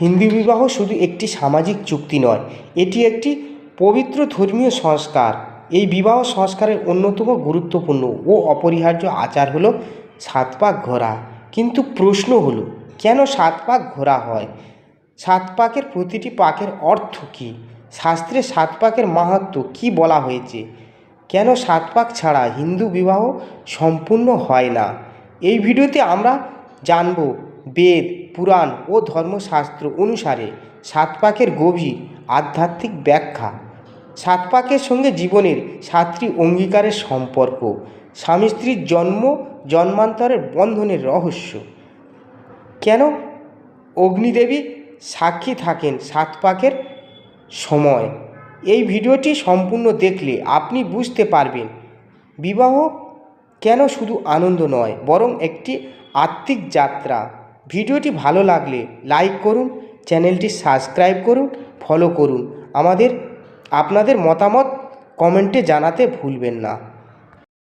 হিন্দু বিবাহ শুধু একটি সামাজিক চুক্তি নয়, এটি একটি পবিত্র ধর্মীয় সংস্কার। এই বিবাহ সংস্কারের অন্যতম গুরুত্বপূর্ণ ও অপরিহার্য আচার হলো 7 পাক ঘোরা। কিন্তু প্রশ্ন হলো, কেন 7 পাক ঘোরা হয়? 7 পাকের প্রতিটি পাকের অর্থ কী? শাস্ত্রে 7 পাকের মাহাত্ম্য কী বলা হয়েছে? কেন 7 পাক ছাড়া হিন্দু বিবাহ সম্পূর্ণ হয় না? এই ভিডিওতে আমরা জানব বেদ, পুরাণ ও ধর্মশাস্ত্র অনুসারে 7 পাকের গভীর আধ্যাত্মিক ব্যাখ্যা, 7 পাকের সঙ্গে জীবনের 7টি অঙ্গীকারের সম্পর্ক, স্বামী স্ত্রীর জন্মান্তরের বন্ধনের রহস্য, কেন অগ্নিদেবী সাক্ষী থাকেন 7 পাকের সময়। এই ভিডিওটি সম্পূর্ণ দেখলে আপনি বুঝতে পারবেন বিবাহ কেন শুধু আনন্দ নয়, বরং একটি আত্মিক যাত্রা। ভিডিওটি ভালো লাগলে লাইক করুন, চ্যানেলটি সাবস্ক্রাইব করুন, ফলো করুন। আপনাদের মতামত কমেন্টে জানাতে ভুলবেন না।